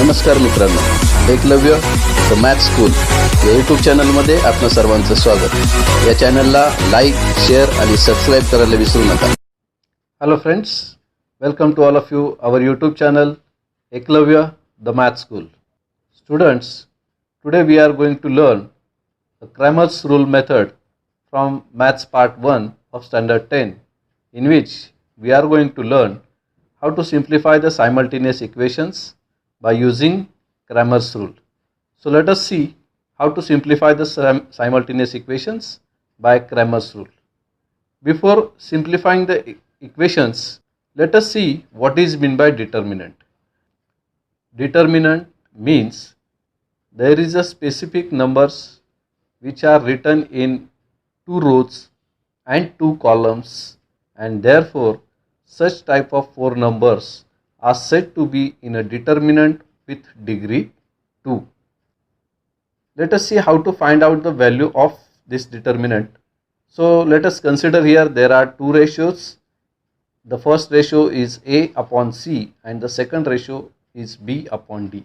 नमस्कार मित्रांनो, Eklavya the math school या यूट्यूब चॅनलमध्ये आपलं सर्वांचं स्वागत. या चॅनलला लाईक, शेअर आणि सबस्क्राईब करायला विसरू नका. Hello friends, welcome to all of you our YouTube channel Eklavya the math school. Students, today we are going to learn the Cramer's rule method from Maths Part 1 of Standard 10, in which we are going to learn how to simplify the simultaneous equations by using Cramer's rule. So let us see how to simplify the simultaneous equations by Cramer's rule. Before simplifying the equations, let us see what is meant by determinant. Determinant means there is a specific numbers which are written in 2 rows and 2 columns, and therefore such type of 4 numbers are said to be in a determinant with degree 2. Let us see how to find out the value of this determinant. So let us consider here there are 2 ratios. The first ratio is A upon C and the second ratio is B upon D.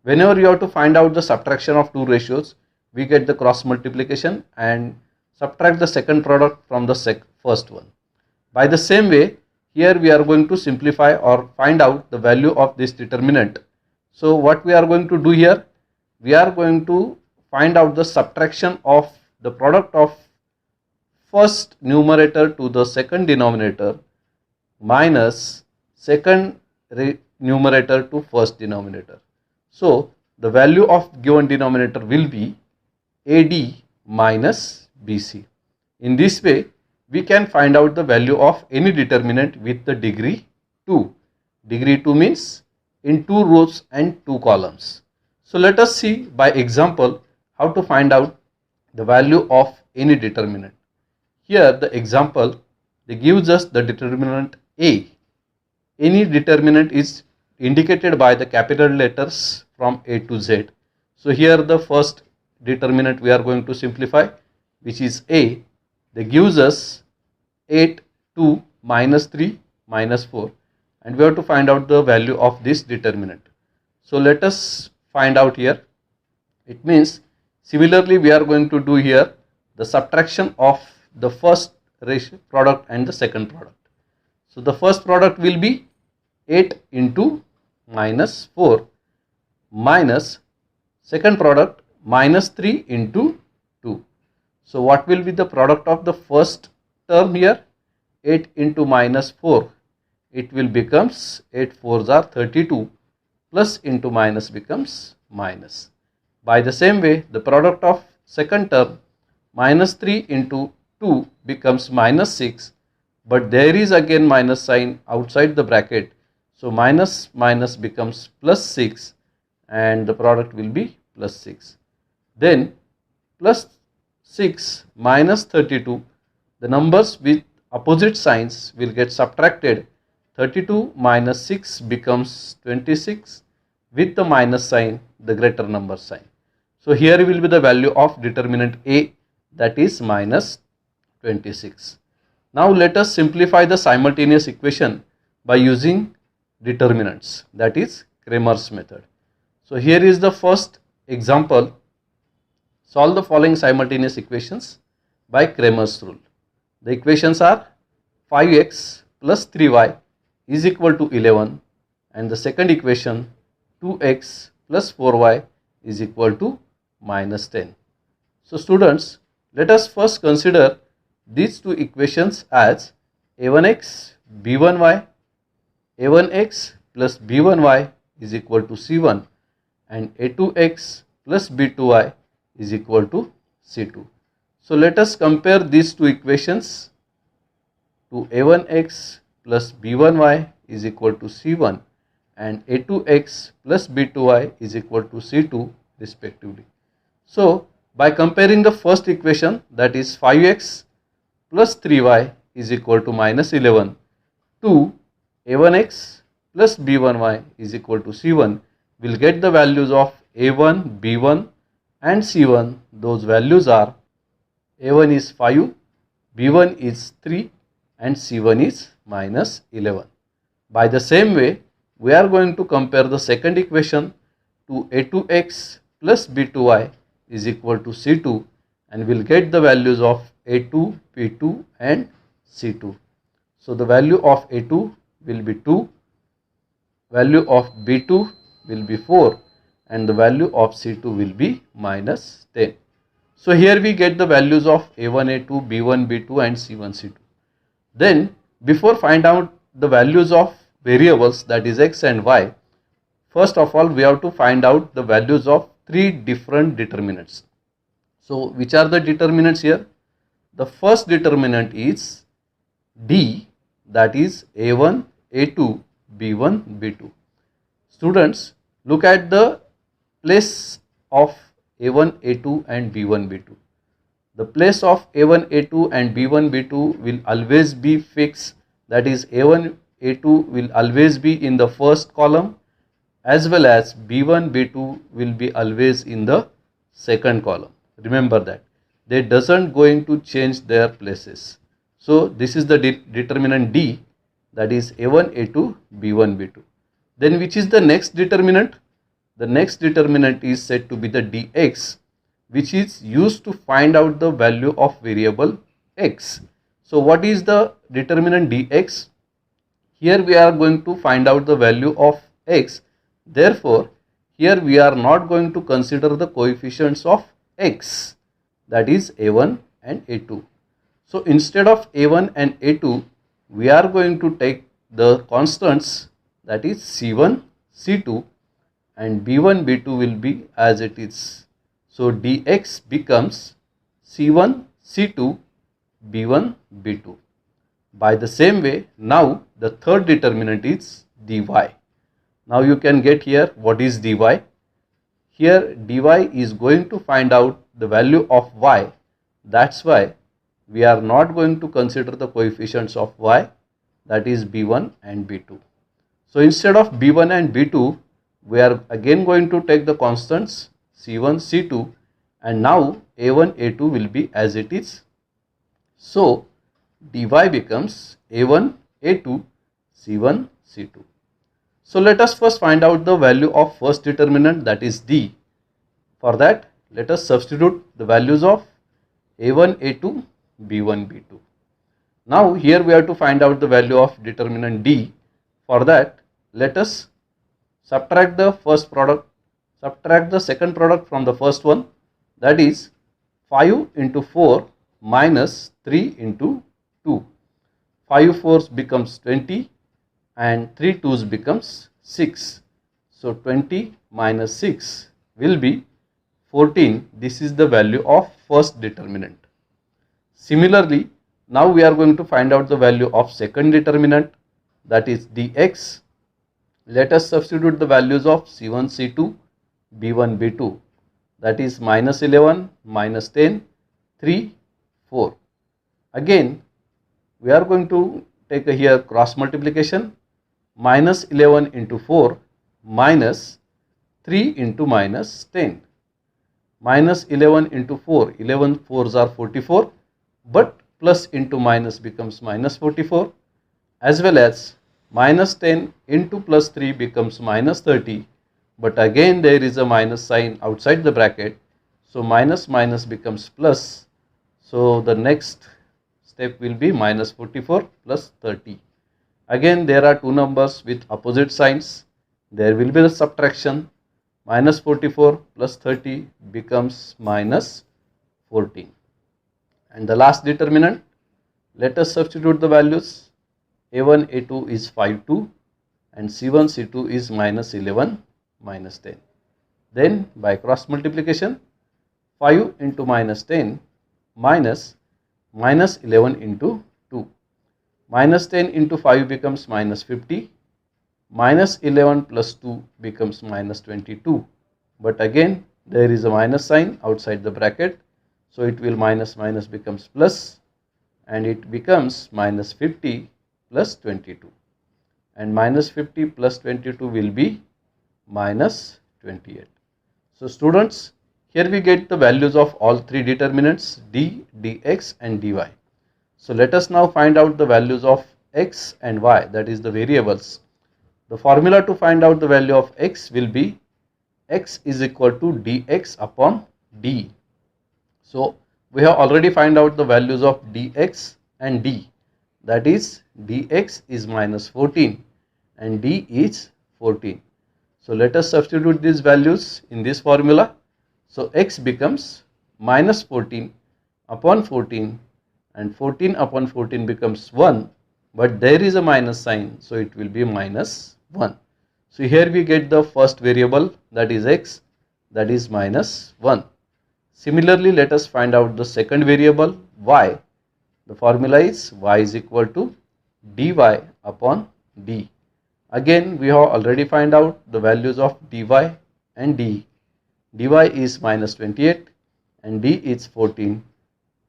Whenever you have to find out the subtraction of 2 ratios, we get the cross multiplication and subtract the second product from the first one. By the same way, here we are going to simplify or find out the value of this determinant. So what we are going to do here, we are going to find out the subtraction of the product of first numerator to the second denominator minus second numerator to first denominator. So the value of given denominator will be AD minus BC. In this way, we can find out the value of any determinant with the degree 2. Degree 2 means in 2 rows and 2 columns. So let us see by example how to find out the value of any determinant. Here the example, they gives us the determinant A. Any determinant is indicated by the capital letters from A to Z. So here the first determinant we are going to simplify, which is A. They gives us 8, 2, minus 3, minus 4, and we have to find out the value of this determinant. So let us find out here. It means similarly we are going to do here the subtraction of the first ratio product and the second product. So the first product will be 8 into minus 4 minus second product minus 3 into 2. So what will be the product of the first term here? 8 into minus 4. It will becomes 8 4s are 32 plus into minus becomes minus. By the same way, the product of second term minus 3 into 2 becomes minus 6, but there is again minus sign outside the bracket. So minus minus becomes plus 6 and the product will be plus 6. Then plus 6 minus 32, the numbers with opposite signs will get subtracted. 32 minus 6 becomes 26 with the minus sign, the greater number sign. So here will be the value of determinant A, that is minus 26. Now let us simplify the simultaneous equation by using determinants, that is Cramer's method. So here is the first example. Solve the following simultaneous equations by Cramer's rule. The equations are 5x plus 3y is equal to 11, and the second equation 2x plus 4y is equal to minus 10. So students, let us first consider these two equations as a1x b1y. a1x plus b1y is equal to c1 and a2x plus b2y is equal to C2. So let us compare these two equations to a1x plus b1y is equal to C1 and a2x plus b2y is equal to C2 respectively. So by comparing the first equation, that is 5x plus 3y is equal to minus 11 to a1x plus b1y is equal to C1, will get the values of a1, b1 and C1. Those values are a1 is 5, b1 is 3 and C1 is minus 11. By the same way, we are going to compare the second equation, to a2x plus b2y is equal to c2, and we'll get the values of a2, b2 and c2. So the value of a2 will be 2, value of b2 will be 4, and the value of c2 will be minus 10. So here we get the values of a1, a2, b1, b2 and c1, c2. Then before find out the values of variables, that is x and y, first of all we have to find out the values of three different determinants. So which are the determinants here? The first determinant is D, that is a1, a2, b1, b2. Students, look at the place of a1, a2 and b1, b2. The place of a1, a2 and b1, b2 will always be fixed, that is a1, a2 will always be in the first column, as well as b1, b2 will be always in the second column. Remember that they doesn't going to change their places. So this is the determinant D, that is a1, a2, b1, b2. Then which is the next determinant? The next determinant is said to be the dx, which is used to find out the value of variable x. So what is the determinant dx? Here we are going to find out the value of x. Therefore, here we are not going to consider the coefficients of x, that is a1 and a2. So instead of a1 and a2, we are going to take the constants, that is c1, c2, and b1, b2 will be as it is. So dx becomes c1, c2, b1, b2. By the same way, now the third determinant is dy. Now you can get here what is dy. Here dy is going to find out the value of y. That's why we are not going to consider the coefficients of y, that is b1 and b2. So instead of b1 and b2, we are again going to take the constants c1, c2, and now a1, a2 will be as it is. So dy becomes a1, a2, c1, c2. So let us first find out the value of first determinant, that is d. For that, let us substitute the values of a1, a2, b1, b2. Now here we have to find out the value of determinant d. For that, let us subtract the first product, subtract the second product from the first one, that is 5 into 4 minus 3 into 2. 5 4s becomes 20 and 3 2s becomes 6. So 20 minus 6 will be 14. This is the value of first determinant. Similarly, now we are going to find out the value of second determinant, that is dx. Let us substitute the values of c1, c2, b1, b2, that is minus 11, minus 10, 3, 4. Again, we are going to take here cross multiplication. Minus 11 into 4 minus 3 into minus 10. Minus 11 into 4, 11 4s are 44, but plus into minus becomes minus 44, as well as minus 10 into plus 3 becomes minus 30, but again there is a minus sign outside the bracket, so minus minus becomes plus. So the next step will be minus 44 plus 30. Again there are two numbers with opposite signs, there will be the subtraction. Minus 44 plus 30 becomes minus 14. And the last determinant, let us substitute the values. a1, a2 is 5, 2, and c1, c2 is minus 11, minus 10. Then by cross multiplication, 5 into minus 10 minus minus 11 into 2. Minus 10 into 5 becomes minus 50. Minus 11 plus 2 becomes minus 22. But again there is a minus sign outside the bracket. So it will minus minus becomes plus, and it becomes minus 50 plus 22. And minus 50 plus 22 will be minus 28. So students, here we get the values of all three determinants d, dx and dy. So let us now find out the values of x and y, that is the variables. The formula to find out the value of x will be x is equal to dx upon d. So we have already find out the values of dx and d, that is dx is minus 14 and d is 14. So let us substitute these values in this formula. So x becomes minus 14 upon 14 and 14 upon 14 becomes 1, but there is a minus sign, so it will be minus 1. So here we get the first variable, that is x, that is minus 1. Similarly, let us find out the second variable y. The formula is y is equal to dy upon d. Again, we have already find out the values of dy and d. dy is minus 28 and d is 14.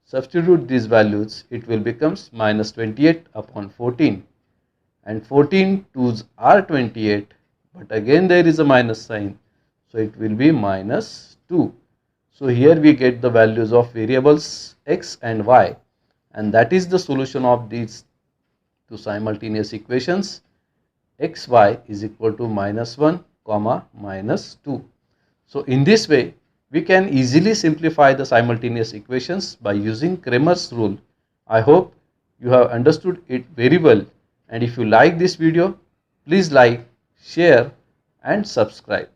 Substitute these values, it will becomes minus 28 upon 14 and 14 2's are 28, but again there is a minus sign, so it will be minus 2. So here we get the values of variables x and y, and that is the solution of these two simultaneous equations. Xy is equal to minus 1 comma minus 2. So in this way we can easily simplify the simultaneous equations by using Cramer's rule. I hope you have understood it very well, and if you like this video, please like, share and subscribe.